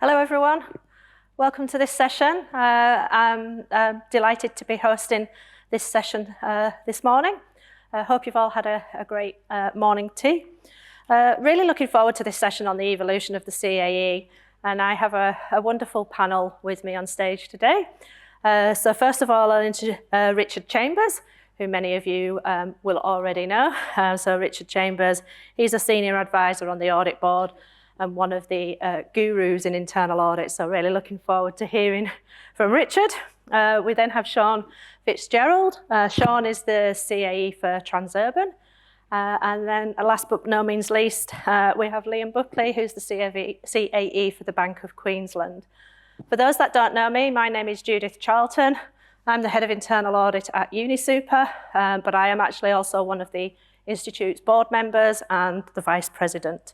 Hello everyone, welcome to this session. I'm delighted to be hosting this session this morning. I hope you've all had a great morning tea. Really looking forward to this session on the evolution of the CAE, and I have a wonderful panel with me on stage today. So first of all, I'll introduce Richard Chambers, who many of you will already know. So Richard Chambers, he's a senior advisor on the audit board and one of the gurus in internal audit. So really looking forward to hearing from Richard. We then have Sean Fitzgerald. Sean is the CAE for Transurban. And then last but no means least, we have Liam Buckley, who's the CAE for the Bank of Queensland. For those that don't know me, my name is Judith Charlton. I'm the head of internal audit at UniSuper, but I am actually also one of the Institute's board members and the vice president.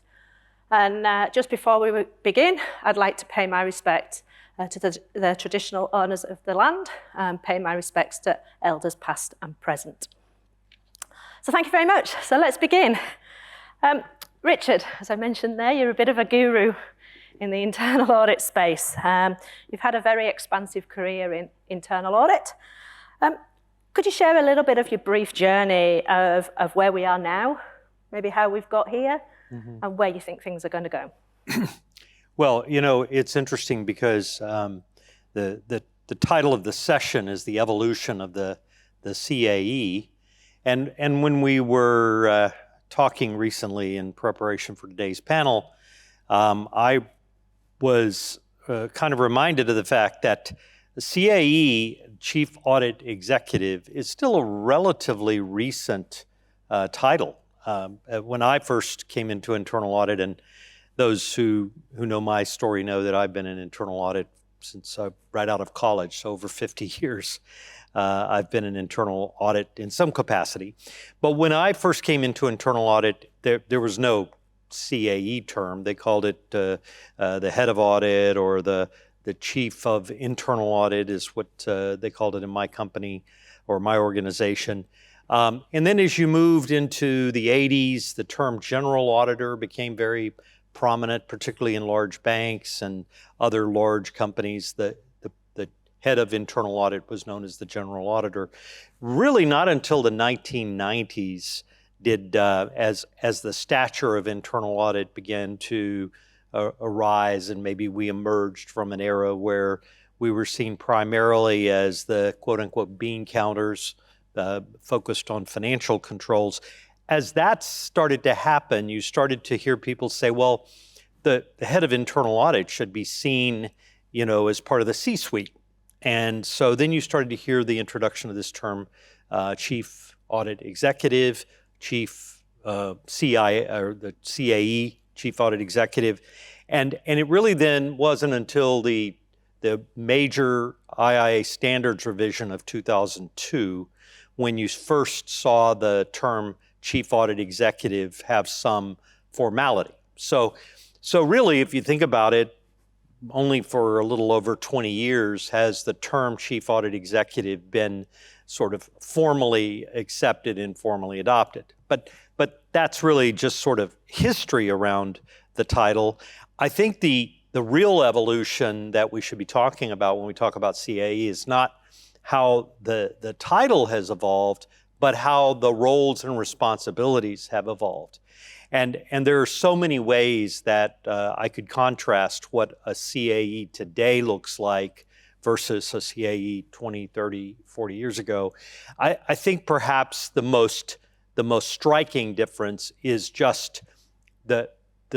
And just before we begin, I'd like to pay my respect to the traditional owners of the land and pay my respects to elders past and present. So thank you very much. So let's begin. Richard, as I mentioned there, you're a bit of a guru in the internal audit space. You've had a very expansive career in internal audit. Could you share a little bit of your brief journey of where we are now, maybe how we've got here, and where you think things are going to go? Well, you know, it's interesting because the title of the session is the evolution of the CAE, and when we were talking recently in preparation for today's panel, I was kind of reminded of the fact that the CAE, Chief Audit Executive, is still a relatively recent title. When I first came into internal audit, and those who know my story know that I've been in internal audit since right out of college, so over 50 years. I've been in internal audit in some capacity. But when I first came into internal audit, there was no CAE term. They called it the head of audit, or the chief of internal audit is what they called it in my company or my organization. And then as you moved into the 80s, the term general auditor became very prominent, particularly in large banks and other large companies. The head of internal audit was known as the general auditor. Really not until the 1990s did, as the stature of internal audit began to arise, and maybe we emerged from an era where we were seen primarily as the quote-unquote bean counters, focused on financial controls. As that started to happen, you started to hear people say, well, the head of internal audit should be seen, you know, as part of the C-suite. And so then you started to hear the introduction of this term, Chief Audit Executive, Chief CIA, or the CAE, Chief Audit Executive. And it really then wasn't until the major IIA standards revision of 2002 when you first saw the term Chief Audit Executive have some formality. So really, if you think about it, only for a little over 20 years has the term Chief Audit Executive been sort of formally accepted and formally adopted. But that's really just sort of history around the title. I think the real evolution that we should be talking about when we talk about CAE is not how the title has evolved, but how the roles and responsibilities have evolved. And there are so many ways that I could contrast what a CAE today looks like versus a CAE 20, 30, 40 years ago. I think perhaps the most striking difference is just the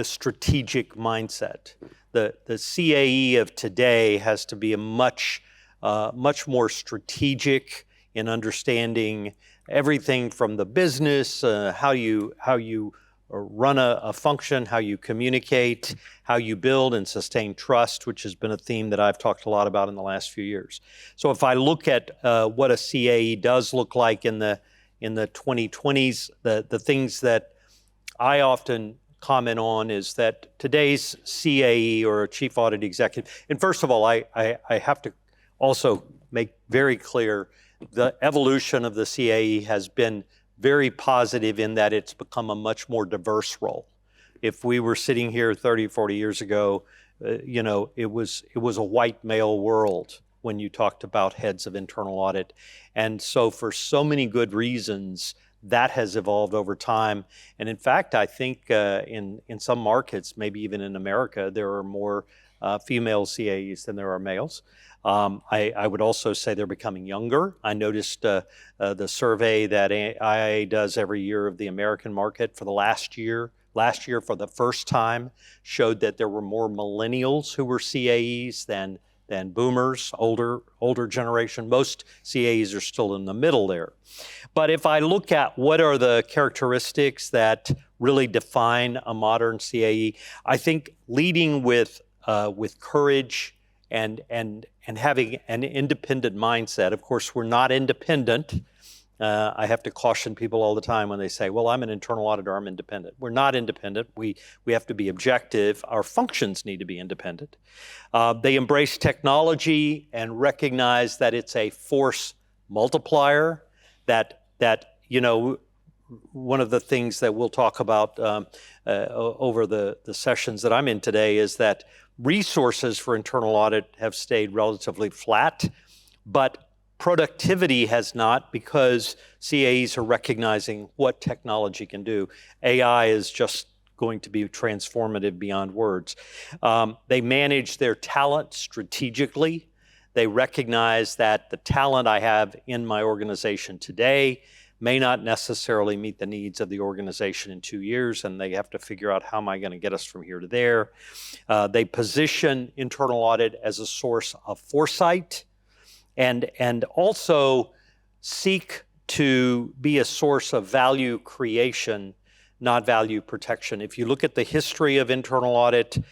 strategic mindset. The CAE of today has to be a much more strategic in understanding everything from the business, how you run a function, how you communicate, how you build and sustain trust, which has been a theme that I've talked a lot about in the last few years. So if I look at what a CAE does look like in the 2020s, the things that I often comment on is that today's CAE, or Chief Audit Executive, and first of all, I have to also make very clear the evolution of the CAE has been very positive in that it's become a much more diverse role. If we were sitting here 30, 40 years ago, it was a white male world when you talked about heads of internal audit. And so for so many good reasons, that has evolved over time. And in fact, I think in some markets, maybe even in America, there are more female CAEs than there are males. I would also say they're becoming younger. I noticed the survey that IIA does every year of the American market for the last year for the first time showed that there were more millennials who were CAEs than boomers, older generation. Most CAEs are still in the middle there. But if I look at what are the characteristics that really define a modern CAE, I think leading with courage and having an independent mindset. Of course, we're not independent. I have to caution people all the time when they say, well, I'm an internal auditor, I'm independent. We're not independent. We have to be objective. Our functions need to be independent. They embrace technology and recognize that it's a force multiplier, that one of the things that we'll talk about over the sessions that I'm in today is that resources for internal audit have stayed relatively flat, but productivity has not, because CAEs are recognizing what technology can do. AI is just going to be transformative beyond words. They manage their talent strategically. They recognize that the talent I have in my organization today may not necessarily meet the needs of the organization in 2 years, and they have to figure out how am I going to get us from here to there. They position internal audit as a source of foresight and also seek to be a source of value creation, not value protection. If you look at the history of internal audit,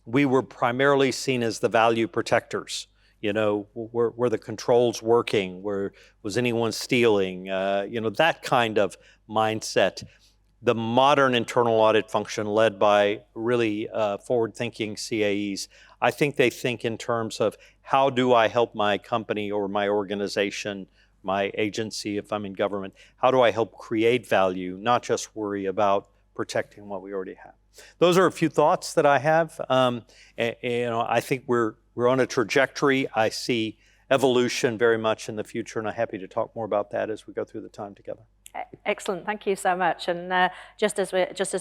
we were primarily seen as the value protectors. Were the controls working? Was anyone stealing? That kind of mindset. The modern internal audit function, led by really forward-thinking CAEs, I think they think in terms of how do I help my company or my organization, my agency, if I'm in government, how do I help create value, not just worry about protecting what we already have. Those are a few thoughts that I have. I think we're on a trajectory. I see evolution very much in the future, and I'm happy to talk more about that as we go through the time together. Excellent, thank you so much. And just as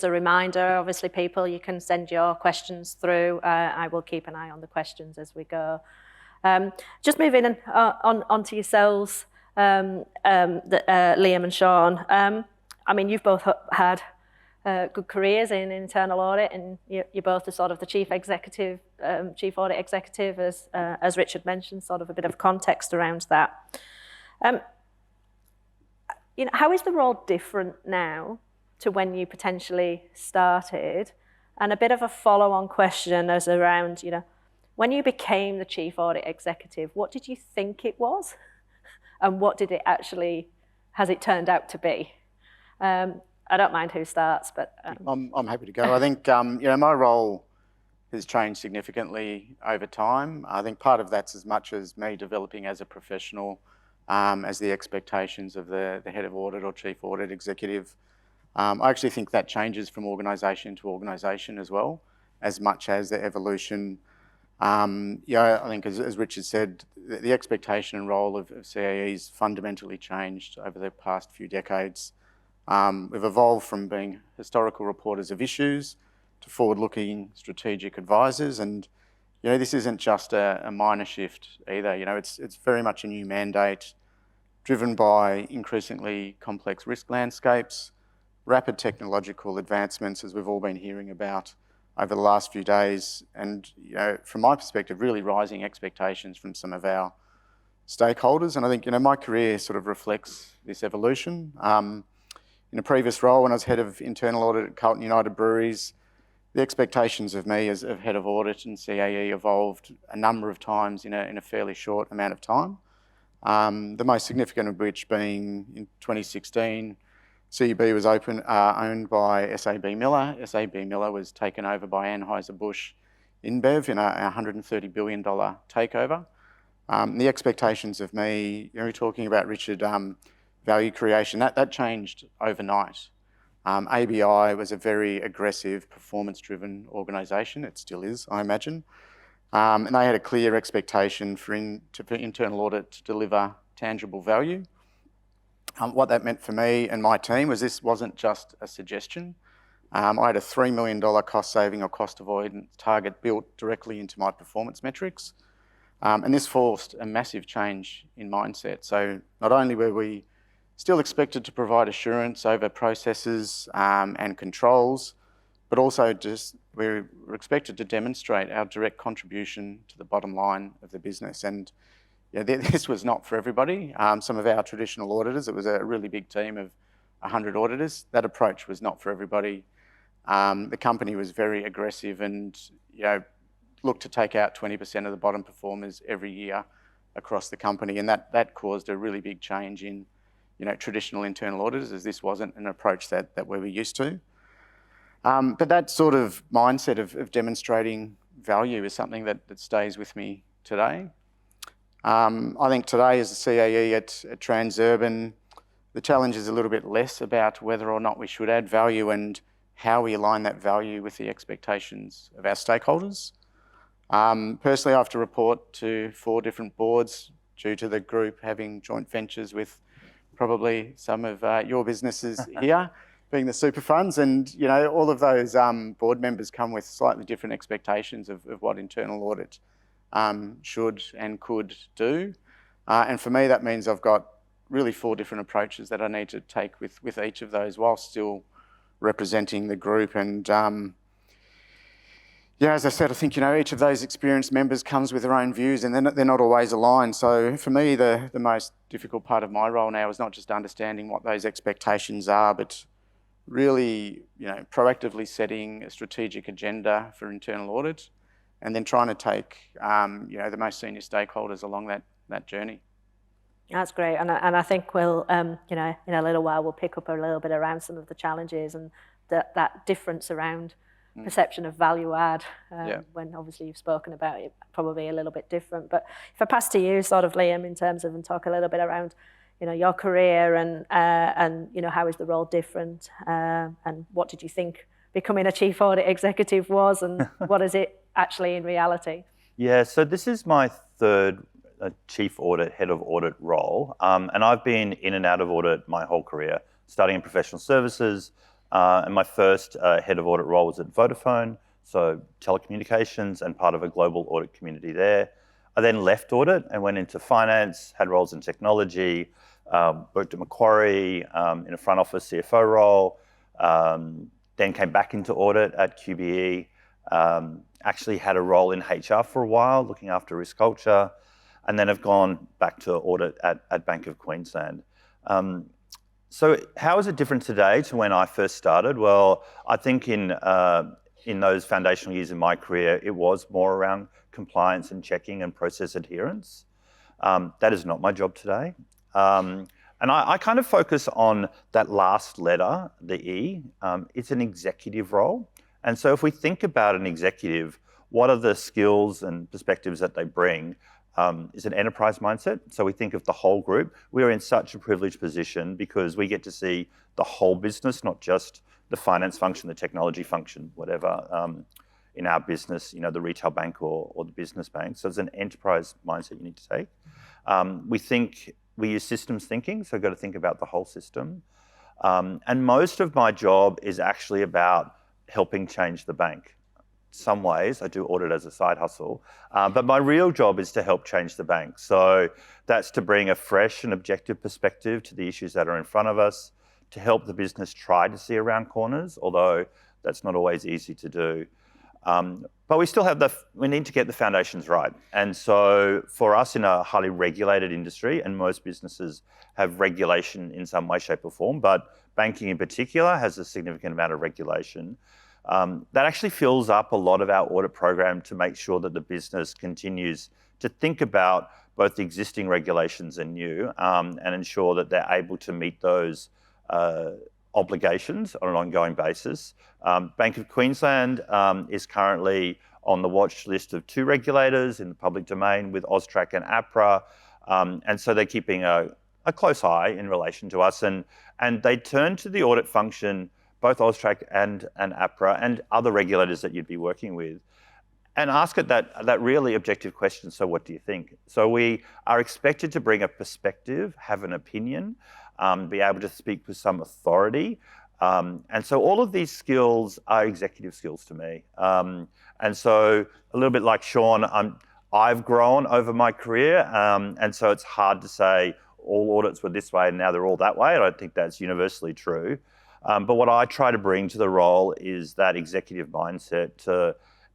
a reminder, obviously, people, you can send your questions through. I will keep an eye on the questions as we go. Just moving on to yourselves, Liam and Sean. You've both had good careers in internal audit, and you're both the sort of the chief audit executive, as Richard mentioned, sort of a bit of context around that. How is the role different now to when you potentially started? And a bit of a follow-on question is around, when you became the chief audit executive, what did you think it was? And what did it actually, has it turned out to be? I don't mind who starts, but... I'm happy to go. I think, my role has changed significantly over time. I think part of that's as much as me developing as a professional, as the expectations of the head of audit or chief audit executive. I actually think that changes from organisation to organisation as well, as much as the evolution. I think as Richard said, the expectation and role of CAEs fundamentally changed over the past few decades. We've evolved from being historical reporters of issues to forward-looking strategic advisors, and this isn't just a minor shift either. It's very much a new mandate driven by increasingly complex risk landscapes, rapid technological advancements, as we've all been hearing about over the last few days, and from my perspective, really rising expectations from some of our stakeholders. And I think my career sort of reflects this evolution. In a previous role, when I was head of internal audit at Carlton United Breweries, the expectations of me as head of audit and CAE evolved a number of times in a fairly short amount of time. The most significant of which being in 2016, CUB was owned by SAB Miller. SAB Miller was taken over by Anheuser-Busch InBev in a $130 billion takeover. The expectations of me, you're talking about, Richard, value creation, that changed overnight. ABI was a very aggressive, performance-driven organisation. It still is, I imagine. And they had a clear expectation for internal audit to deliver tangible value. What that meant for me and my team was this wasn't just a suggestion. I had a $3 million cost saving or cost avoidance target built directly into my performance metrics. And this forced a massive change in mindset. So not only were we still expected to provide assurance over processes and controls, but also we were expected to demonstrate our direct contribution to the bottom line of the business. And this was not for everybody. Some of our traditional auditors, it was a really big team of 100 auditors. That approach was not for everybody. The company was very aggressive and looked to take out 20% of the bottom performers every year across the company, and that caused a really big change in traditional internal auditors, as this wasn't an approach that we were used to. But that sort of mindset of demonstrating value is something that stays with me today. I think today as a CAE at Transurban, the challenge is a little bit less about whether or not we should add value and how we align that value with the expectations of our stakeholders. Personally, I have to report to 4 different boards due to the group having joint ventures with probably some of your businesses here, being the super funds. And, all of those board members come with slightly different expectations of what internal audit should and could do. And for me, that means I've got really 4 different approaches that I need to take with each of those while still representing the group. And as I said, I think each of those experienced members comes with their own views, and they're not always aligned. So for me, the most difficult part of my role now is not just understanding what those expectations are, but really proactively setting a strategic agenda for internal audit, and then trying to take the most senior stakeholders along that journey. That's great, and I think we'll in a little while we'll pick up a little bit around some of the challenges and that difference around perception of value add, when obviously you've spoken about it, probably a little bit different. But if I pass to you, sort of Liam, in terms of, and talk a little bit around, your career and how is the role different, and what did you think becoming a chief audit executive was, and what is it actually in reality? Yeah, so this is my 3rd chief audit, head of audit role, and I've been in and out of audit my whole career, starting in professional services. And my first head of audit role was at Vodafone, so telecommunications, and part of a global audit community there. I then left audit and went into finance, had roles in technology, worked at Macquarie in a front office CFO role, then came back into audit at QBE, actually had a role in HR for a while, looking after risk culture, and then have gone back to audit at Bank of Queensland. So how is it different today to when I first started? Well, I think in those foundational years in my career, it was more around compliance and checking and process adherence. That is not my job today. And I kind of focus on that last letter, the E. It's an executive role. And so if we think about an executive, what are the skills and perspectives that they bring? Is an enterprise mindset. So we think of the whole group. We're in such a privileged position because we get to see the whole business, not just the finance function, the technology function, whatever, in our business, the retail bank or the business bank. So it's an enterprise mindset you need to take. We use systems thinking, so I've got to think about the whole system. And most of my job is actually about helping change the bank. Some ways I do audit as a side hustle, but my real job is to help change the bank. So that's to bring a fresh and objective perspective to the issues that are in front of us, to help the business try to see around corners, although that's not always easy to do. But we need to get the foundations right. And so for us in a highly regulated industry, and most businesses have regulation in some way, shape or form, but banking in particular has a significant amount of regulation. That actually fills up a lot of our audit program to make sure that the business continues to think about both the existing regulations and new, and ensure that they're able to meet those obligations on an ongoing basis. Bank of Queensland is currently on the watch list of 2 regulators in the public domain with AUSTRAC and APRA, and so they're keeping a close eye in relation to us, and they turn to the audit function both AUSTRAC and APRA and other regulators that you'd be working with, and ask it that really objective question, so what do you think? So we are expected to bring a perspective, have an opinion, be able to speak with some authority. And so all of these skills are executive skills to me. And so a little bit like Sean, I've grown over my career, and so it's hard to say all audits were this way and now they're all that way. I don't think that's universally true. But what I try to bring to the role is that executive mindset to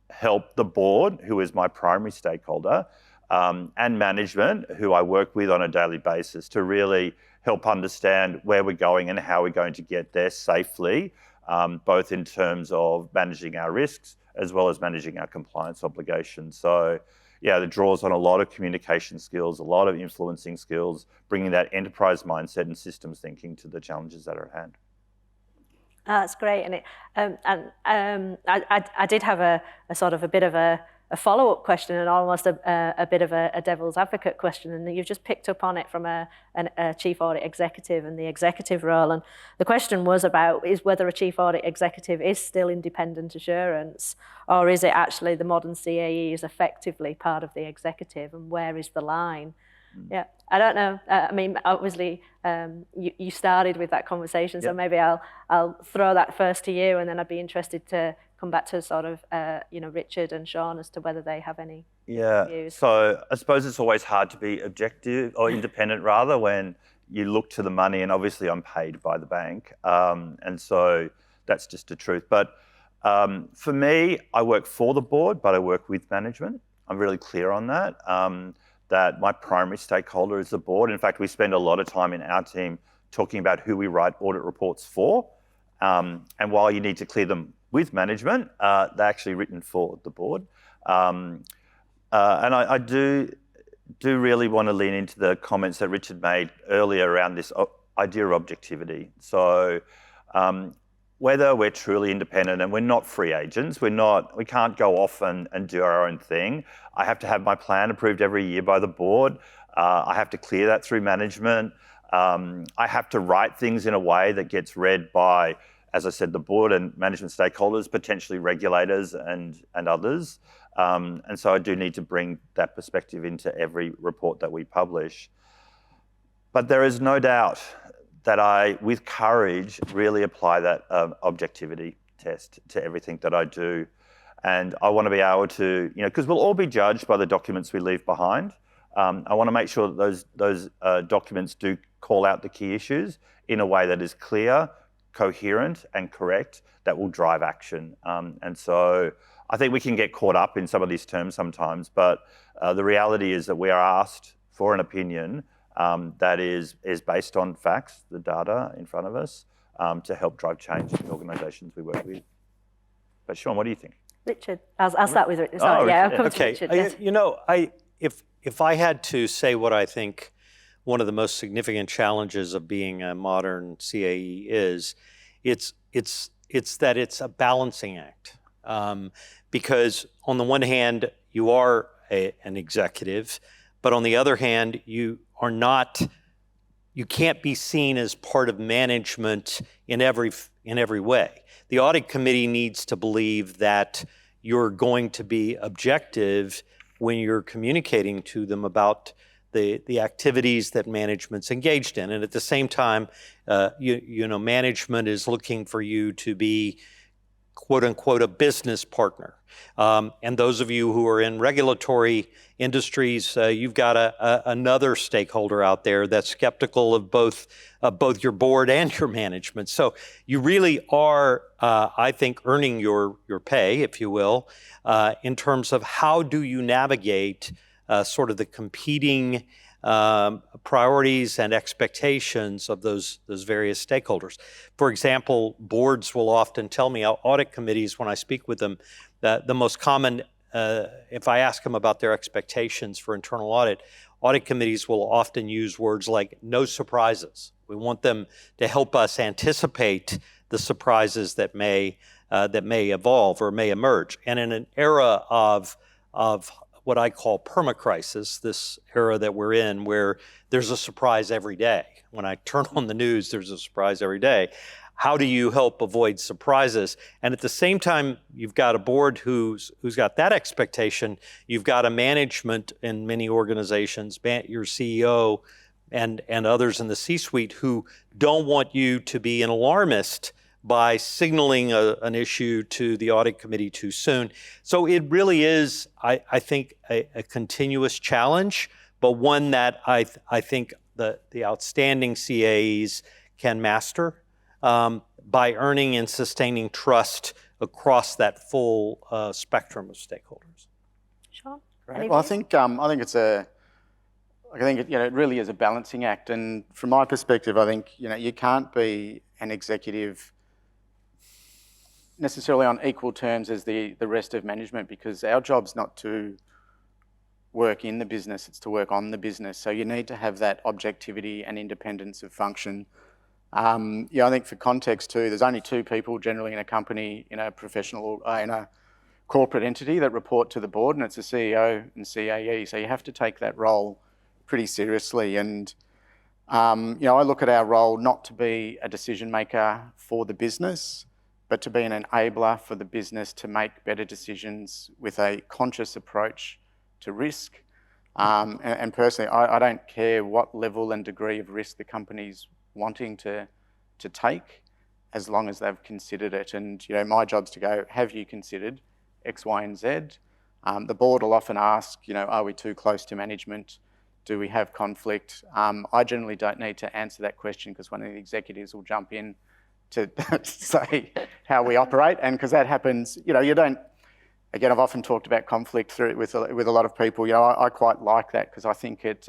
help the board, who is my primary stakeholder, and management, who I work with on a daily basis, to really help understand where we're going and how we're going to get there safely, both in terms of managing our risks as well as managing our compliance obligations. So yeah, it draws on a lot of communication skills, a lot of influencing skills, bringing that enterprise mindset and systems thinking to the challenges that are at hand. That's great, and I did have a sort of a bit of a follow-up question and almost a bit of a devil's advocate question, and you've just picked up on it from a chief audit executive and the executive role. And the question was about is whether a chief audit executive is still independent assurance, or is it actually the modern CAE is effectively part of the executive, and where is the line? Yeah, I don't know. I mean, obviously, you started with that conversation, so maybe I'll throw that first to you, and then I'd be interested to come back to sort of, Richard and Sean as to whether they have any views. So I suppose it's always hard to be objective or independent rather when you look to the money, and obviously I'm paid by the bank, and so that's just the truth. But for me, I work for the board, but I work with management. I'm really clear on that. That my primary stakeholder is the board. In fact, we spend a lot of time in our team talking about who we write audit reports for. And while you need to clear them with management, they're actually written for the board. And I do really want to lean into the comments that Richard made earlier around this idea of objectivity. So whether we're truly independent, and we're not free agents, we can't go off and do our own thing. I have to have my plan approved every year by the board. I have to clear that through management. I have to write things in a way that gets read by, as I said, the board and management stakeholders, potentially regulators and others. And so I do need to bring that perspective into every report that we publish. But there is no doubt that I, with courage, really apply that objectivity test to everything that I do. And I want to be able to, because we'll all be judged by the documents we leave behind. I want to make sure that those documents do call out the key issues in a way that is clear, coherent, and correct, that will drive action. And so I think we can get caught up in some of these terms sometimes, but the reality is that we are asked for an opinion that is based on facts, the data in front of us, to help drive change in the organisations we work with. But Sean, what do you think? Richard, I'll start with Richard. Sorry, I'll come to Richard. Yes. If I had to say what I think one of the most significant challenges of being a modern CAE is, it's that it's a balancing act. Because on the one hand, you are an executive, but on the other hand, you can't be seen as part of management in every way. The audit committee needs to believe that you're going to be objective when you're communicating to them about the activities that management's engaged in. And at the same time, management is looking for you to be, quote unquote, a business partner. And those of you who are in regulatory industries, you've got another stakeholder out there that's skeptical of both your board and your management. So you really are, I think, earning your pay, if you will, in terms of how do you navigate sort of the competing priorities and expectations of those various stakeholders. For example, boards will often tell me, audit committees, when I speak with them, that the most common, if I ask them about their expectations for internal audit committees will often use words like no surprises. We want them to help us anticipate the surprises that may evolve or may emerge. And in an era of what I call permacrisis, this era that we're in where there's a surprise every day. When I turn on the news, there's a surprise every day. how do you help avoid surprises? And at the same time, you've got a board who's got that expectation. You've got a management in many organizations, your CEO and others in the C-suite who don't want you to be an alarmist by signaling an issue to the audit committee too soon. So it really is, I think, a continuous challenge, but one that I think the outstanding CAEs can master by earning and sustaining trust across that full spectrum of stakeholders. Sean? Great. Well, I think it really is a balancing act, and from my perspective, I think you can't be an executive necessarily on equal terms as the rest of management, because our job's not to work in the business, it's to work on the business. So you need to have that objectivity and independence of function. I think for context too, there's only two people generally in a company, in a professional, in a corporate entity that report to the board, and it's a CEO and CAE. So you have to take that role pretty seriously. And I look at our role not to be a decision maker for the business, but to be an enabler for the business to make better decisions with a conscious approach to risk. And personally, I don't care what level and degree of risk the company's wanting to take, as long as they've considered it. And my job's to go, have you considered X, Y, and Z? The board will often ask, are we too close to management? Do we have conflict? I generally don't need to answer that question, because one of the executives will jump in to say how we operate, and because that happens, you don't. Again, I've often talked about conflict with a lot of people. I quite like that, because I think it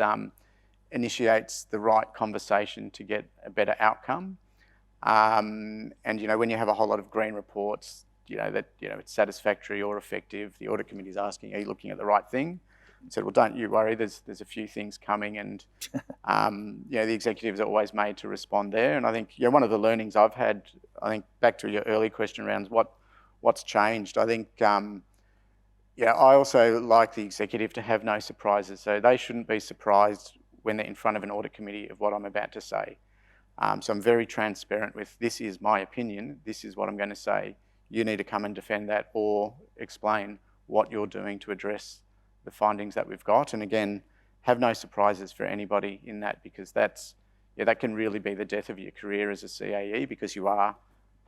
initiates the right conversation to get a better outcome. And when you have a whole lot of green reports, that it's satisfactory or effective, the audit committee is asking, are you looking at the right thing? I said, well, don't you worry, there's a few things coming, and the executives are always made to respond there. And I think one of the learnings I've had, I think back to your early question around what's changed, I think I also like the executive to have no surprises. So they shouldn't be surprised when they're in front of an audit committee of what I'm about to say. So I'm very transparent with, this is my opinion, this is what I'm going to say. You need to come and defend that or explain what you're doing to address the findings that we've got. And again, have no surprises for anybody in that, because that can really be the death of your career as a CAE, because you are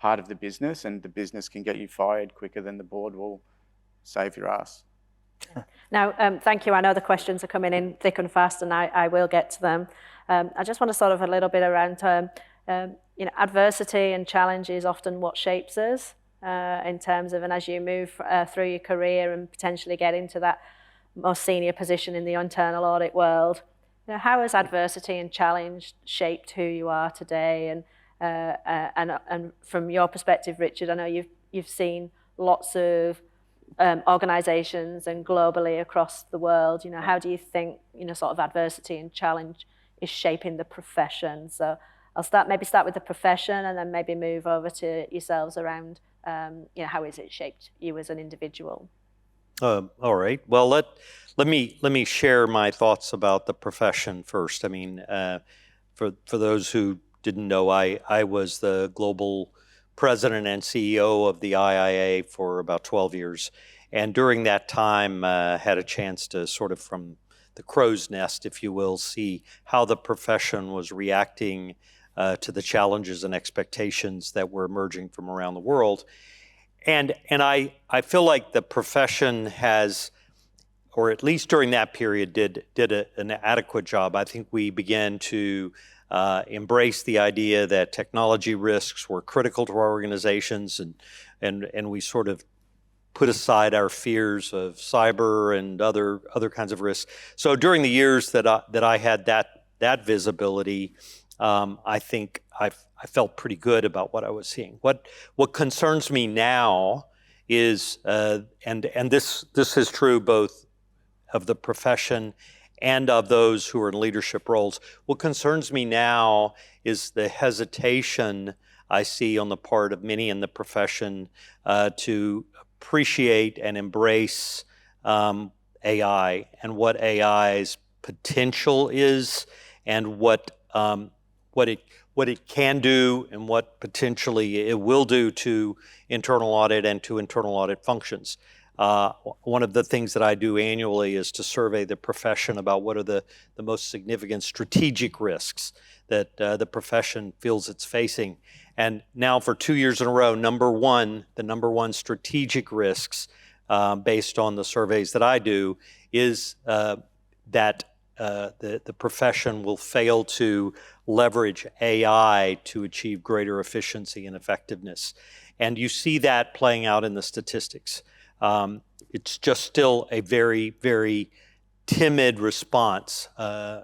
part of the business, and the business can get you fired quicker than the board will save your ass. Now, thank you. I know the questions are coming in thick and fast, and I will get to them. I just want to sort of a little bit around adversity and challenge is often what shapes us in terms of, and as you move through your career and potentially get into that more senior position in the internal audit world, how has adversity and challenge shaped who you are today? And from your perspective, Richard, I know you've seen lots of organisations and globally across the world. How do you think sort of adversity and challenge is shaping the profession? So I'll start with the profession, and then maybe move over to yourselves around how has it shaped you as an individual? All right. Well, let me share my thoughts about the profession first. I mean, for those who didn't know, I was the global president and CEO of the IIA for about 12 years, and during that time, had a chance to sort of from the crow's nest, if you will, see how the profession was reacting to the challenges and expectations that were emerging from around the world. And I feel like the profession has, or at least during that period, did an adequate job. I think we began to embrace the idea that technology risks were critical to our organizations, and we sort of put aside our fears of cyber and other kinds of risks. So during the years that I had that visibility, I think I felt pretty good about what I was seeing. What concerns me now is, and this is true both of the profession and of those who are in leadership roles. What concerns me now is the hesitation I see on the part of many in the profession to appreciate and embrace AI and what AI's potential is, and what what it can do and what potentially it will do to internal audit and to internal audit functions. One of the things that I do annually is to survey the profession about what are the most significant strategic risks that the profession feels it's facing. And now for 2 years in a row, the number one strategic risks based on the surveys that I do is that the profession will fail to leverage AI to achieve greater efficiency and effectiveness. And you see that playing out in the statistics. It's just still a very, very timid response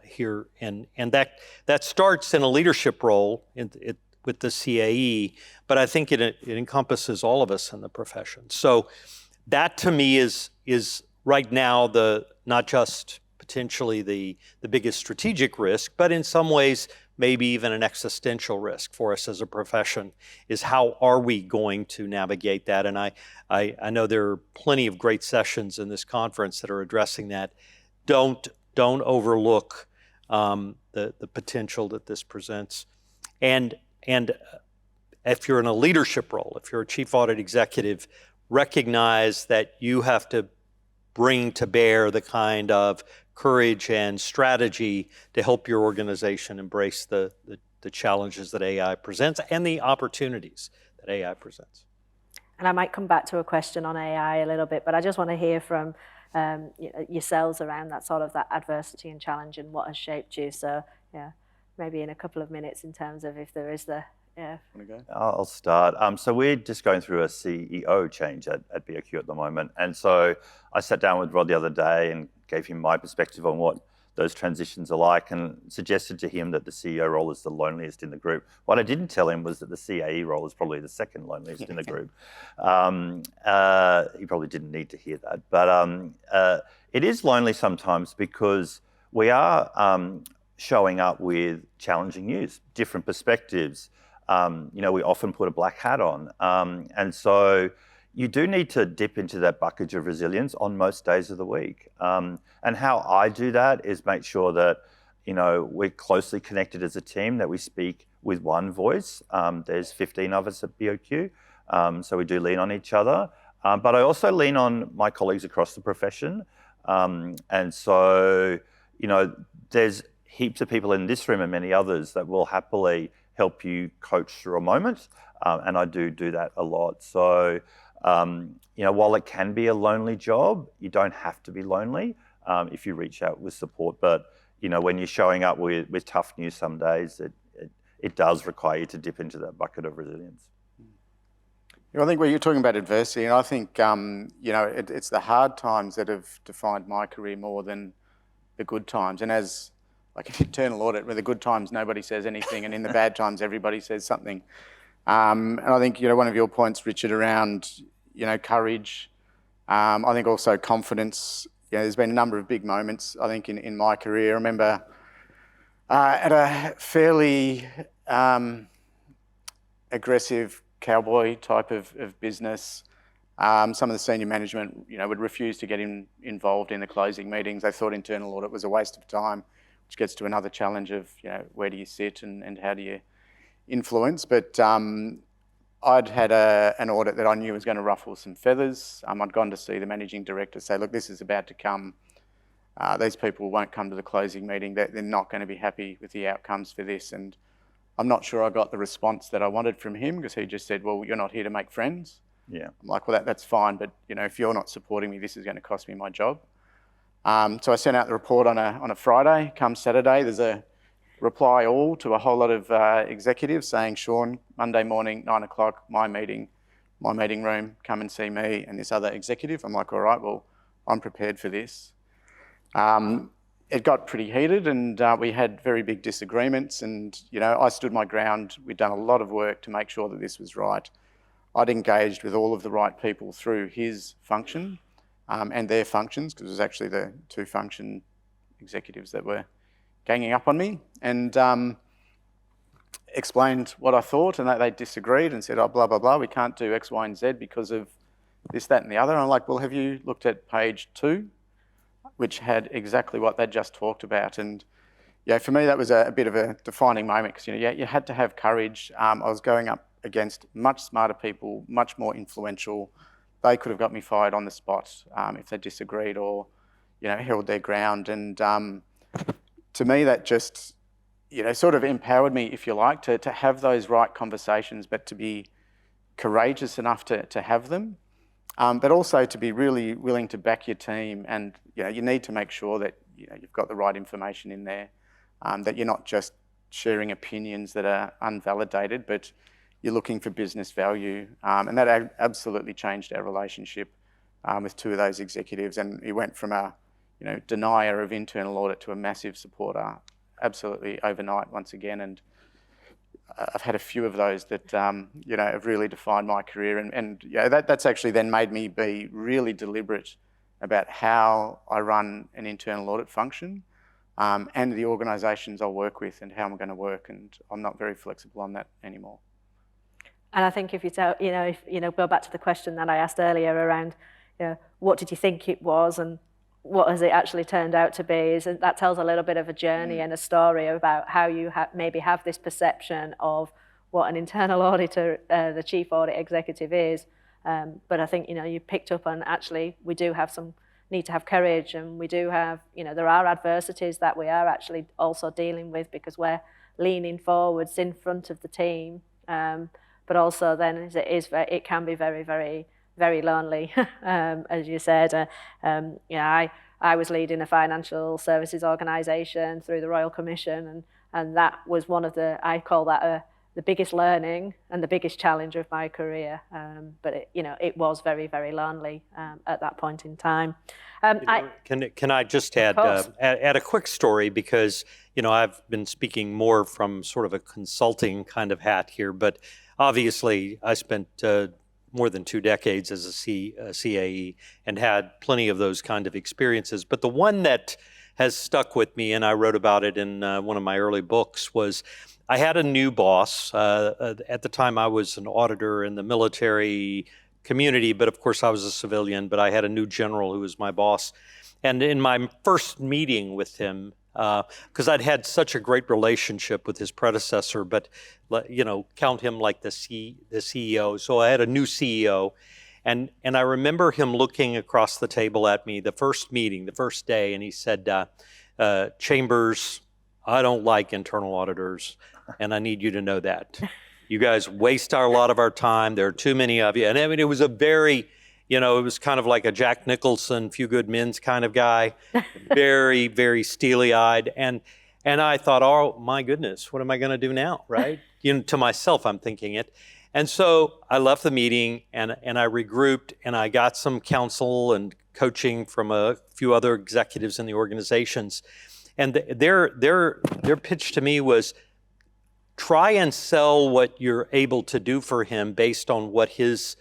here. And that starts in a leadership role with the CAE, but I think it encompasses all of us in the profession. So that to me is right now not just potentially the biggest strategic risk, but in some ways maybe even an existential risk for us as a profession, is how are we going to navigate that? And I know there are plenty of great sessions in this conference that are addressing that. Don't overlook the potential that this presents. And if you're in a leadership role, if you're a chief audit executive, recognize that you have to bring to bear the kind of courage and strategy to help your organization embrace the challenges that AI presents and the opportunities that AI presents. And I might come back to a question on AI a little bit, but I just want to hear from yourselves around that adversity and challenge and what has shaped you. So yeah, maybe in a couple of minutes in terms of if there is Want to go? I'll start. So we're just going through a CEO change at BOQ at the moment. And so I sat down with Rod the other day and gave him my perspective on what those transitions are like and suggested to him that the CEO role is the loneliest in the group. What I didn't tell him was that the CAE role is probably the second loneliest in the group. He probably didn't need to hear that. But it is lonely sometimes because we are showing up with challenging news, different perspectives. We often put a black hat on. And so you do need to dip into that bucket of resilience on most days of the week. And how I do that is make sure that, we're closely connected as a team, that we speak with one voice. There's 15 of us at BOQ, so we do lean on each other. But I also lean on my colleagues across the profession. And so, there's heaps of people in this room and many others that will happily help you coach through a moment. And I do that a lot. So, while it can be a lonely job, you don't have to be lonely if you reach out with support. But, when you're showing up with tough news some days, it does require you to dip into that bucket of resilience. I think when you're talking about adversity, and I think, it's the hard times that have defined my career more than the good times. And as like an internal audit, where the good times nobody says anything, and in the bad times everybody says something. And I think, one of your points, Richard, around, courage, I think also confidence. There's been a number of big moments, I think, in my career. I remember at a fairly aggressive cowboy type of business, some of the senior management, would refuse to get involved in the closing meetings. They thought internal audit was a waste of time, which gets to another challenge of, where do you sit and how do you influence? But I'd had an audit that I knew was going to ruffle some feathers. I'd gone to see the managing director, say, look, this is about to come. These people won't come to the closing meeting. They're not going to be happy with the outcomes for this. And I'm not sure I got the response that I wanted from him, because he just said, well, you're not here to make friends. Yeah. I'm like, well, that's fine. But, if you're not supporting me, this is going to cost me my job. So I sent out the report on a Friday. Come Saturday, there's a reply all to a whole lot of executives saying, Sean, Monday morning, 9 o'clock, my meeting room, come and see me and this other executive. I'm like, all right, well, I'm prepared for this. It got pretty heated, and we had very big disagreements, and I stood my ground. We'd done a lot of work to make sure that this was right. I'd engaged with all of the right people through his function and their functions, because it was actually the two function executives that were ganging up on me, and explained what I thought, and they disagreed and said, oh, blah, blah, blah, we can't do X, Y, and Z because of this, that, and the other. And I'm like, well, have you looked at page 2, which had exactly what they just talked about? And, yeah, for me that was a bit of a defining moment because you had to have courage. I was going up against much smarter people, much more influential. They could have got me fired on the spot if they disagreed or held their ground. And to me, that just sort of empowered me, if you like, to have those right conversations, but to be courageous enough to have them. But also to be really willing to back your team, and you need to make sure that you've got the right information in there, that you're not just sharing opinions that are unvalidated, but you're looking for business value. And that absolutely changed our relationship with two of those executives, and he went from a denier of internal audit to a massive supporter, absolutely overnight once again. And I've had a few of those that have really defined my career, and that's actually then made me be really deliberate about how I run an internal audit function, and the organisations I work with and how I'm going to work, and I'm not very flexible on that anymore. And I think if you tell, go back to the question that I asked earlier around, what did you think it was and what has it actually turned out to be, is that tells a little bit of a journey and a story about how you maybe have this perception of what an internal auditor, the chief audit executive is. But I think, you picked up on actually we do have need to have courage, and we do have, there are adversities that we are actually also dealing with because we're leaning forwards in front of the team. But also then it can be very, very, very lonely, as you said. I was leading a financial services organisation through the Royal Commission, and that was one of I call that the biggest learning and the biggest challenge of my career. But it was very, very lonely at that point in time. Can I just add a quick story, because I've been speaking more from sort of a consulting kind of hat here, but obviously I spent more than 2 decades as a CAE and had plenty of those kind of experiences. But the one that has stuck with me, and I wrote about it in one of my early books, was I had a new boss. At the time I was an auditor in the military community, but of course I was a civilian, but I had a new general who was my boss. And in my first meeting with him, because I'd had such a great relationship with his predecessor, but count him like the CEO. So I had a new CEO, and I remember him looking across the table at me the first meeting, the first day, and he said, Chambers, I don't like internal auditors, and I need you to know that. You guys waste a lot of our time. There are too many of you. And I mean, it was a very, it was kind of like a Jack Nicholson, Few Good Men's kind of guy, very, very steely-eyed. And I thought, oh, my goodness, what am I going to do now, right? To myself, I'm thinking it. And so I left the meeting, and I regrouped, and I got some counsel and coaching from a few other executives in the organizations. And their pitch to me was, try and sell what you're able to do for him based on what his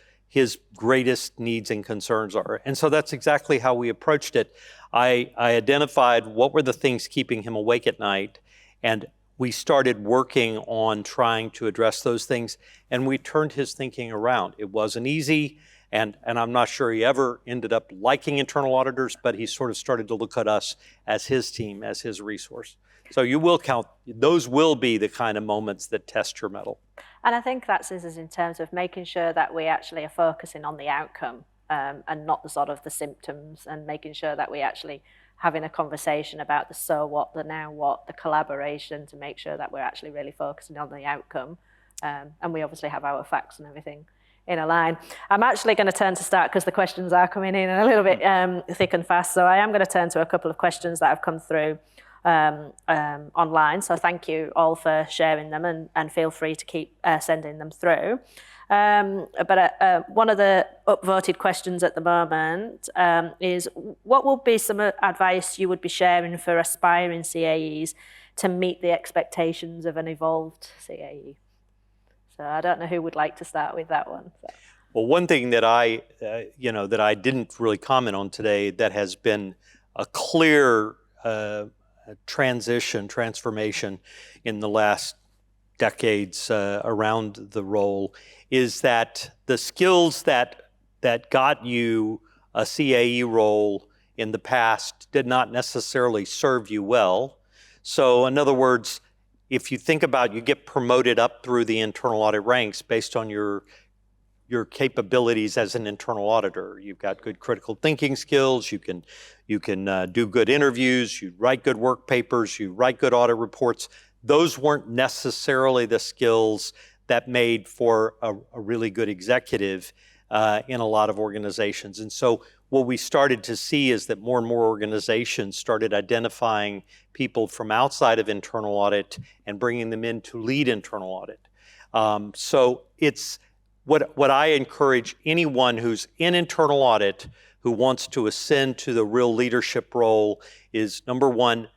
greatest needs and concerns are. And so that's exactly how we approached it. I identified what were the things keeping him awake at night, and we started working on trying to address those things, and we turned his thinking around. It wasn't easy, and I'm not sure he ever ended up liking internal auditors, but he sort of started to look at us as his team, as his resource. So you will count, those will be the kind of moments that test your mettle. And I think that's in terms of making sure that we actually are focusing on the outcome and not the sort of the symptoms, and making sure that we actually having a conversation about the so what, the now what, the collaboration, to make sure that we're actually really focusing on the outcome. And we obviously have our facts and everything in a line. I'm actually going to turn to start, because the questions are coming in a little bit thick and fast. So I am going to turn to a couple of questions that have come through online. So thank you all for sharing them, and feel free to keep sending them through. But one of the upvoted questions at the moment is, what would be some advice you would be sharing for aspiring CAEs to meet the expectations of an evolved CAE? So I don't know who would like to start with that one. So. Well, one thing that I didn't really comment on today that has been a clear transformation in the last decades around the role is that the skills that got you a CAE role in the past did not necessarily serve you well. So in other words, if you think about, you get promoted up through the internal audit ranks based on your capabilities as an internal auditor. You've got good critical thinking skills, you can do good interviews, you write good work papers, you write good audit reports. Those weren't necessarily the skills that made for a really good executive in a lot of organizations. And so what we started to see is that more and more organizations started identifying people from outside of internal audit and bringing them in to lead internal audit. So it's what I encourage anyone who's in internal audit who wants to ascend to the real leadership role is, number one,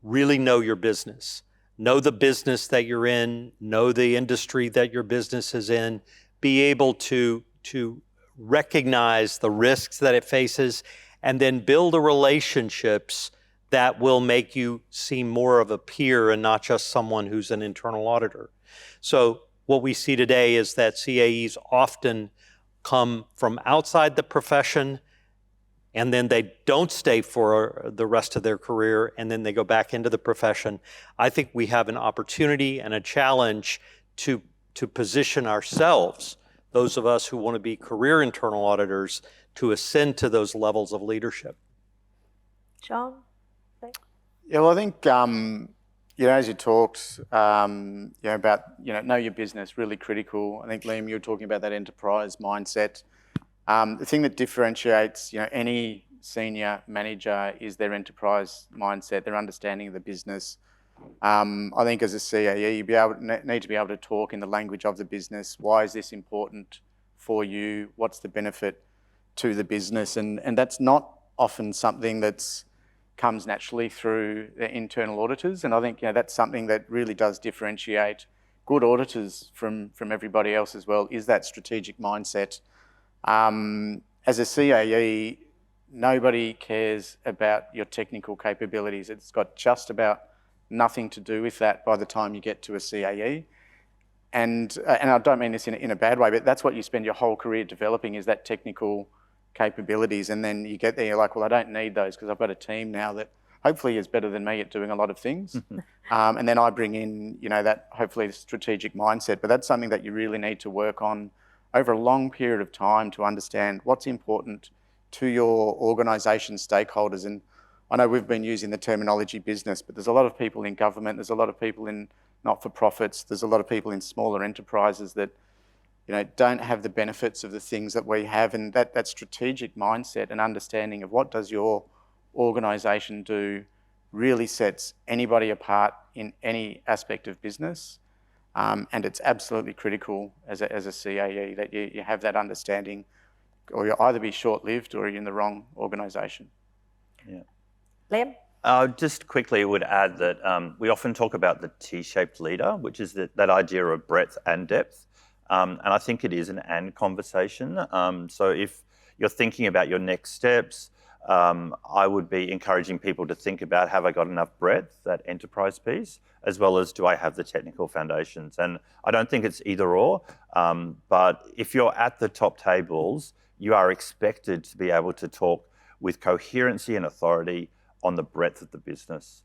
really know your business. Know the business that you're in, know the industry that your business is in, be able to recognize the risks that it faces, and then build the relationships that will make you seem more of a peer and not just someone who's an internal auditor. So what we see today is that CAEs often come from outside the profession, and then they don't stay for the rest of their career, and then they go back into the profession. I think we have an opportunity and a challenge to position ourselves, those of us who want to be career internal auditors, to ascend to those levels of leadership. John? Yeah, well, I think, as you talked, about, know your business, really critical. I think, Liam, you were talking about that enterprise mindset. The thing that differentiates, any senior manager is their enterprise mindset, their understanding of the business. I think as a CAE, you need to be able to talk in the language of the business. Why is this important for you? What's the benefit to the business? And that's not often something that's comes naturally through the internal auditors. And I think that's something that really does differentiate good auditors from everybody else as well, is that strategic mindset. As a CAE, nobody cares about your technical capabilities. It's got just about nothing to do with that by the time you get to a CAE. And I don't mean this in a bad way, but that's what you spend your whole career developing, is that technical capabilities. And then you get there, you're like, well, I don't need those because I've got a team now that hopefully is better than me at doing a lot of things. And then I bring in, that hopefully strategic mindset. But that's something that you really need to work on over a long period of time to understand what's important to your organisation stakeholders. And I know we've been using the terminology business, but there's a lot of people in government, there's a lot of people in not-for-profits, there's a lot of people in smaller enterprises that don't have the benefits of the things that we have. And that strategic mindset and understanding of what does your organisation do really sets anybody apart in any aspect of business. And it's absolutely critical as a CAE that you have that understanding, or you'll either be short-lived or you're in the wrong organisation. Yeah. Liam? Just quickly would add that we often talk about the T-shaped leader, which is that idea of breadth and depth. And I think it is an and conversation. So if you're thinking about your next steps, I would be encouraging people to think about, have I got enough breadth, that enterprise piece, as well as do I have the technical foundations? And I don't think it's either or, but if you're at the top tables, you are expected to be able to talk with coherency and authority on the breadth of the business.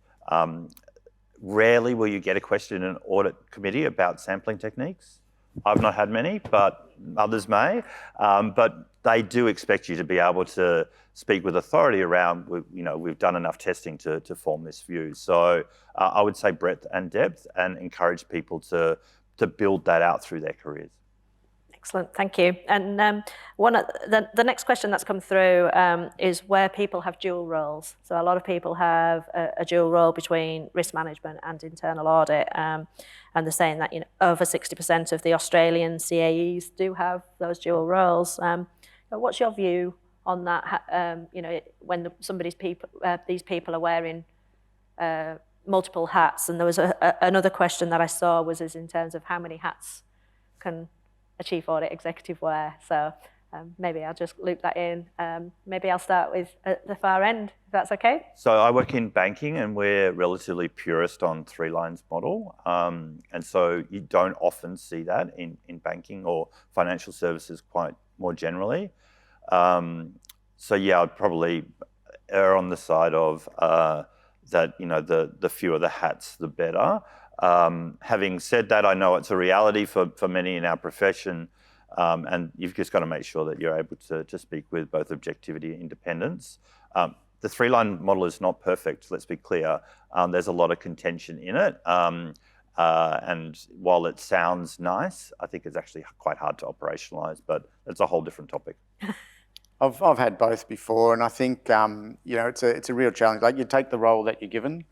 Rarely will you get a question in an audit committee about sampling techniques. I've not had many, but others may. But they do expect you to be able to speak with authority around, we've done enough testing to form this view. So I would say breadth and depth, and encourage people to build that out through their careers. Excellent, thank you. And the next question that's come through is where people have dual roles. So a lot of people have a dual role between risk management and internal audit, and they're saying that over 60% of the Australian CAEs do have those dual roles. What's your view on that? When these people are wearing multiple hats, and there was another question that I saw was in terms of how many hats can a chief audit executive wear. So maybe I'll just loop that in. Maybe I'll start with at the far end, if that's okay. So I work in banking, and we're relatively purist on 3 lines model. And so you don't often see that in banking or financial services quite more generally. So yeah, I'd probably err on the side of that the fewer the hats, the better. Having said that, I know it's a reality for many in our profession, and you've just got to make sure that you're able to speak with both objectivity and independence. The three-line model is not perfect, let's be clear. There's a lot of contention in it. And while it sounds nice, I think it's actually quite hard to operationalise, but it's a whole different topic. I've had both before, and I think it's a real challenge. Like, you take the role that you're given.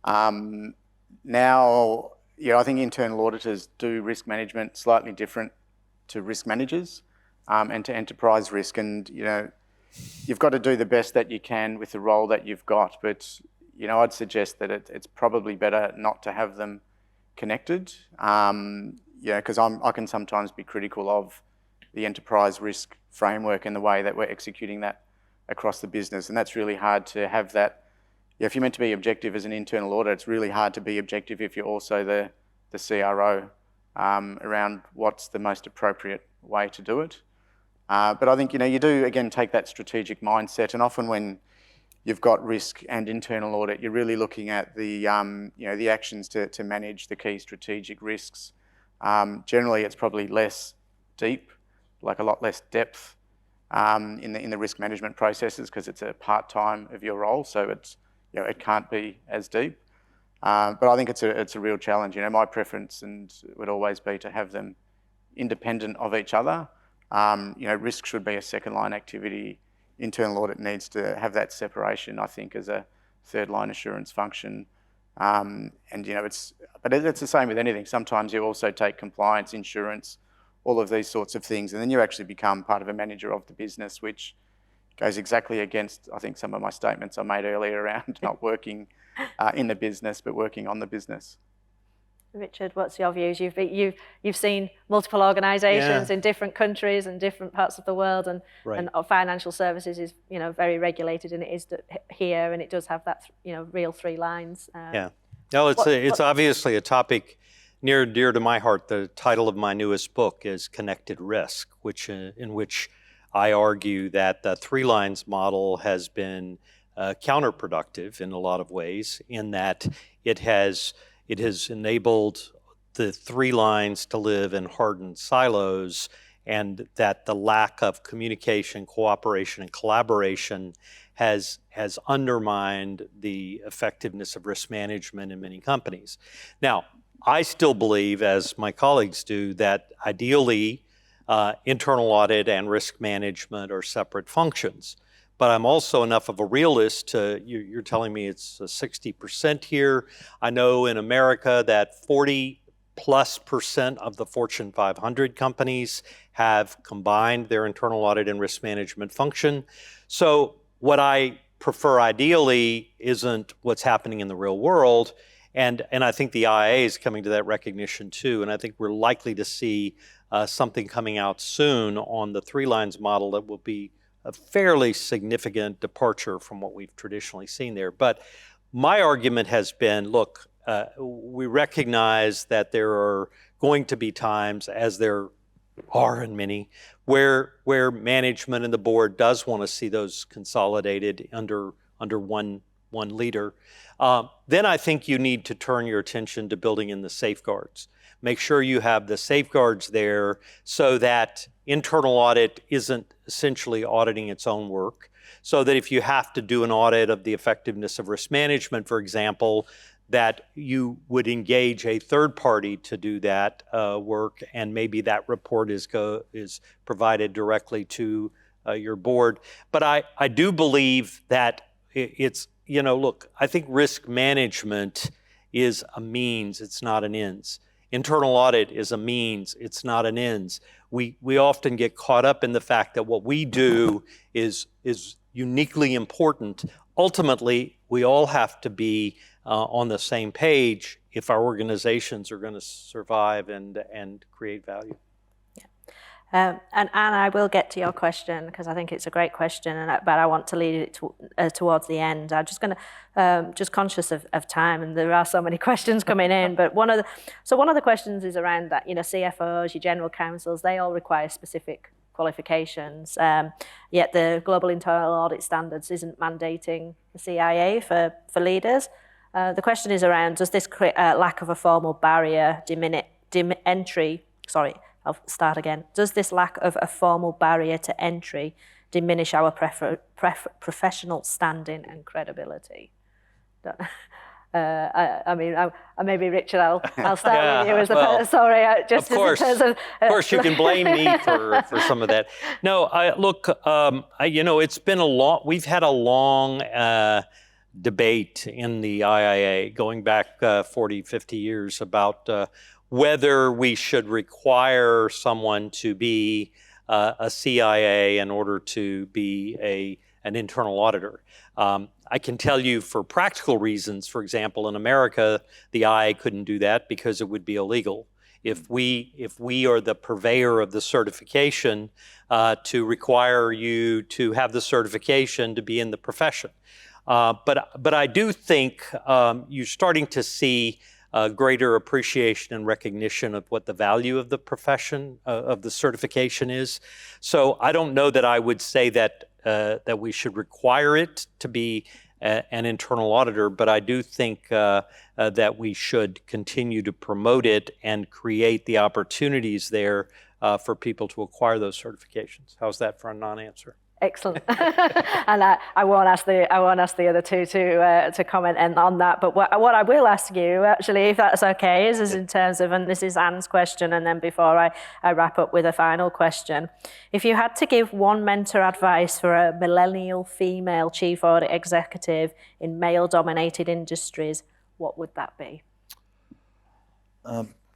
Now, I think internal auditors do risk management slightly different to risk managers and to enterprise risk. And you've got to do the best that you can with the role that you've got. But I'd suggest that it's probably better not to have them connected. Because I can sometimes be critical of the enterprise risk framework and the way that we're executing that across the business. And that's really hard to have that. If you're meant to be objective as an internal auditor, it's really hard to be objective if you're also the CRO around what's the most appropriate way to do it. But I think, you do, again, take that strategic mindset. And often when you've got risk and internal audit, you're really looking at the actions to manage the key strategic risks. Generally, it's probably less deep, like a lot less depth in the risk management processes, because it's a part-time of your role, so it's it can't be as deep. But I think it's a real challenge. My preference would always be to have them independent of each other. Risk should be a second-line activity. Internal audit needs to have that separation, I think, as a third-line assurance function. But it's the same with anything. Sometimes you also take compliance, insurance, all of these sorts of things, and then you actually become part of a manager of the business, which goes exactly against, I think, some of my statements I made earlier around not working in the business, but working on the business. Richard, what's your views? You've seen multiple organisations in different countries and different parts of the world, and financial services is very regulated, and it is here, and it does have that real three lines. No, it's obviously a topic near and dear to my heart. The title of my newest book is Connected Risk, in which I argue that the three lines model has been counterproductive in a lot of ways, in that it has enabled the three lines to live in hardened silos, and that the lack of communication, cooperation, and collaboration has undermined the effectiveness of risk management in many companies. Now, I still believe, as my colleagues do, that ideally internal audit and risk management are separate functions. But I'm also enough of a realist you're telling me it's 60% here. I know in America that 40+% of the Fortune 500 companies have combined their internal audit and risk management function. So what I prefer ideally isn't what's happening in the real world. And I think the IIA is coming to that recognition too. And I think we're likely to see something coming out soon on the three lines model that will be a fairly significant departure from what we've traditionally seen there. But my argument has been, look, we recognize that there are going to be times, as there are in many, where management and the board does want to see those consolidated under one leader. Then I think you need to turn your attention to building in the safeguards. Make sure you have the safeguards there so that internal audit isn't essentially auditing its own work. So that if you have to do an audit of the effectiveness of risk management, for example, that you would engage a third party to do that work, and maybe that report is provided directly to your board. But I do believe that it's, look, I think risk management is a means, it's not an ends. Internal audit is a means, it's not an ends. We often get caught up in the fact that what we do is uniquely important. Ultimately, we all have to be on the same page if our organizations are going to survive and create value. And Anne, I will get to your question because I think it's a great question, but I want to lead it towards the end. I'm just going to, just conscious of time, and there are so many questions coming in. But one of the questions is around that, CFOs, your general counsels, they all require specific qualifications. Yet the Global Internal Audit Standards isn't mandating the CIA for leaders. The question is around, does this lack of a formal barrier Does this lack of a formal barrier to entry diminish our professional standing and credibility? Maybe Richard, I'll start with you as the sorry. Just of course, of course, you can blame me for some of that. No, it's been we've had a long debate in the IIA going back 40, 50 years about whether we should require someone to be a CIA in order to be an internal auditor. I can tell you for practical reasons, for example, in America, the IA couldn't do that because it would be illegal. If we are the purveyor of the certification, to require you to have the certification to be in the profession. But I do think you're starting to see greater appreciation and recognition of what the value of the profession, of the certification is. So I don't know that I would say that we should require it to be an internal auditor, but I do think that we should continue to promote it and create the opportunities there for people to acquire those certifications. How's that for a non-answer? Excellent. And I won't ask the other two to comment on that. But what I will ask you, actually, if that's okay, is in terms of, and this is Anne's question, and then before I wrap up with a final question, if you had to give one mentor advice for a millennial female chief audit executive in male-dominated industries, what would that be?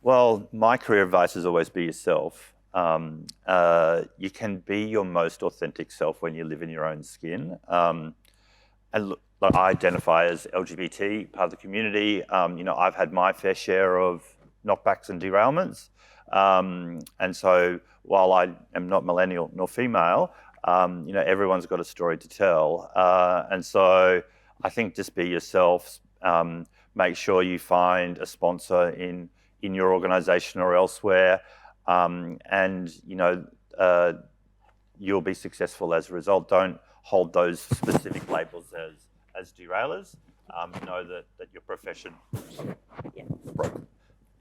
Well, my career advice is always be yourself. You can be your most authentic self when you live in your own skin. And look, I identify as LGBT, part of the community. I've had my fair share of knockbacks and derailments. And so while I am not millennial nor female, everyone's got a story to tell. And so I think just be yourself. Make sure you find a sponsor in your organization or elsewhere. You'll be successful as a result. Don't hold those specific labels as derailers. Know that your profession. Yeah.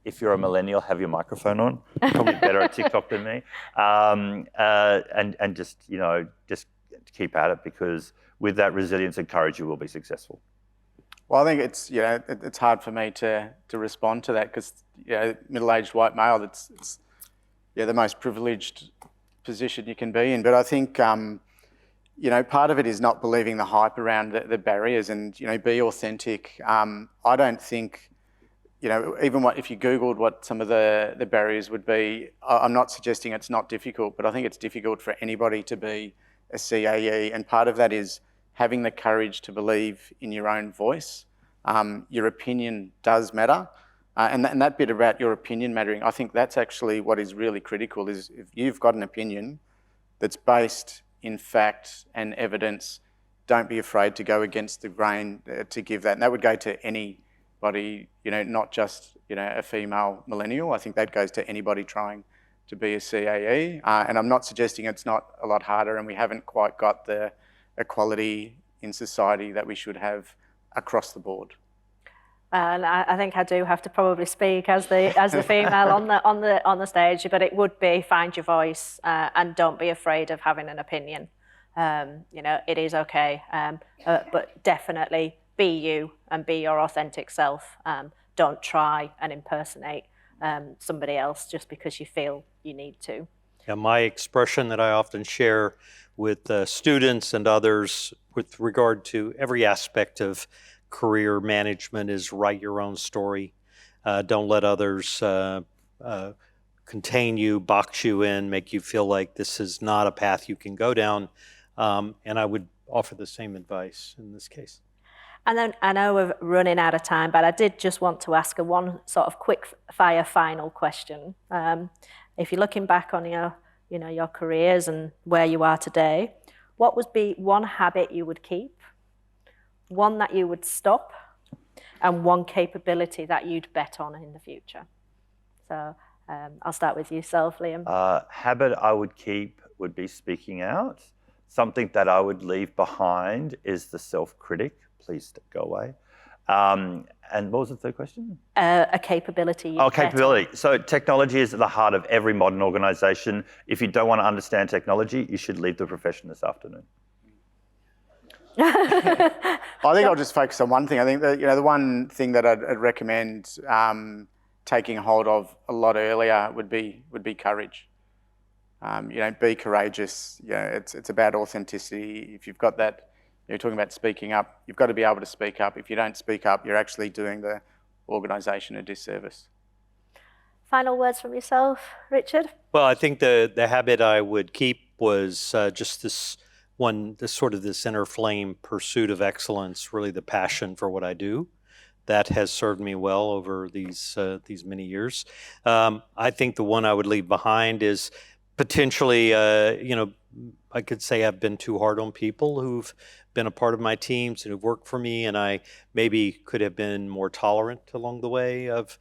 If you're a millennial, have your microphone on. Probably better at TikTok than me. And just keep at it, because with that resilience and courage, you will be successful. Well, I think it's hard for me to respond to that, because middle-aged white male, it's the most privileged position you can be in. But I think, part of it is not believing the hype around the barriers, and, be authentic. I don't think, even if you Googled what some of the barriers would be, I'm not suggesting it's not difficult, but I think it's difficult for anybody to be a CAE. And part of that is having the courage to believe in your own voice. Your opinion does matter. And that bit about your opinion mattering, I think that's actually what is really critical, is if you've got an opinion that's based in fact and evidence, don't be afraid to go against the grain to give that. And that would go to anybody, not just, a female millennial. I think that goes to anybody trying to be a CAE. And I'm not suggesting it's not a lot harder, and we haven't quite got the equality in society that we should have across the board. And I think I do have to probably speak as the female on the stage, but it would be find your voice and don't be afraid of having an opinion. It is okay, but definitely be you and be your authentic self. Don't try and impersonate somebody else just because you feel you need to. Yeah, my expression that I often share with students and others with regard to every aspect of career management is write your own story. Don't let others contain you, box you in, make you feel like this is not a path you can go down. And I would offer the same advice in this case. And then I know we're running out of time, but I did just want to ask one sort of quick fire final question. If you're looking back on your careers and where you are today, what would be one habit you would keep, one that you would stop, and one capability that you'd bet on in the future? So I'll start with yourself, Liam. Habit I would keep would be speaking out. Something that I would leave behind is the self-critic. Please go away. And what was the third question? A capability. Capability. So technology is at the heart of every modern organisation. If you don't want to understand technology, you should leave the profession this afternoon. I think I'll just focus on one thing. I think that the one thing that I'd recommend taking hold of a lot earlier would be courage. Be courageous. It's about authenticity. If you've got that, you're talking about speaking up. You've got to be able to speak up. If you don't speak up, you're actually doing the organisation a disservice. Final words from yourself, Richard? Well, I think the habit I would keep was just this inner flame pursuit of excellence, really the passion for what I do. That has served me well over these many years. I think the one I would leave behind is potentially, I could say I've been too hard on people who've been a part of my teams and who've worked for me, and I maybe could have been more tolerant along the way of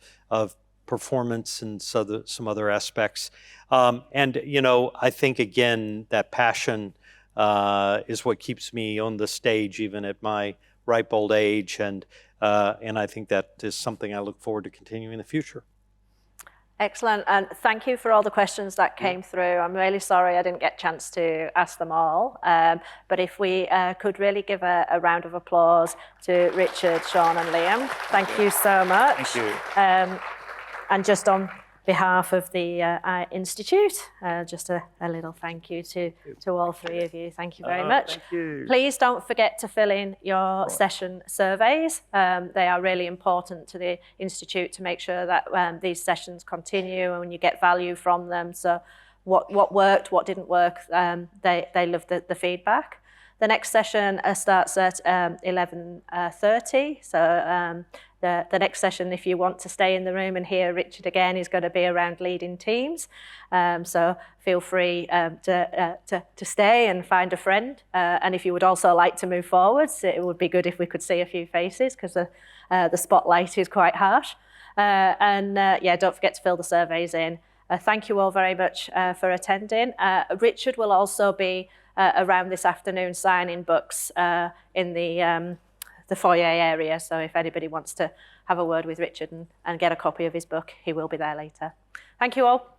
performance and some other aspects. I think again that passion is what keeps me on the stage even at my ripe old age, and I think that is something I look forward to continuing in the future. Excellent, and thank you for all the questions that came through. I'm really sorry I didn't get a chance to ask them all, but if we could really give a round of applause to Richard, Sean and Liam. Thank you so much. Thank you. And just on behalf of the Institute, just a little thank you to all three of you. Thank you very much. Thank you. Please don't forget to fill in your session surveys. They are really important to the Institute to make sure that these sessions continue and you get value from them. So what worked, what didn't work, they love the feedback. The next session starts at 11:30. So the next session, if you want to stay in the room and hear Richard again, is going to be around leading teams. So feel free to stay and find a friend. And if you would also like to move forwards, it would be good if we could see a few faces because the spotlight is quite harsh. Don't forget to fill the surveys in. Thank you all very much for attending. Richard will also be around this afternoon signing books in the foyer area. So if anybody wants to have a word with Richard and get a copy of his book, he will be there later. Thank you all.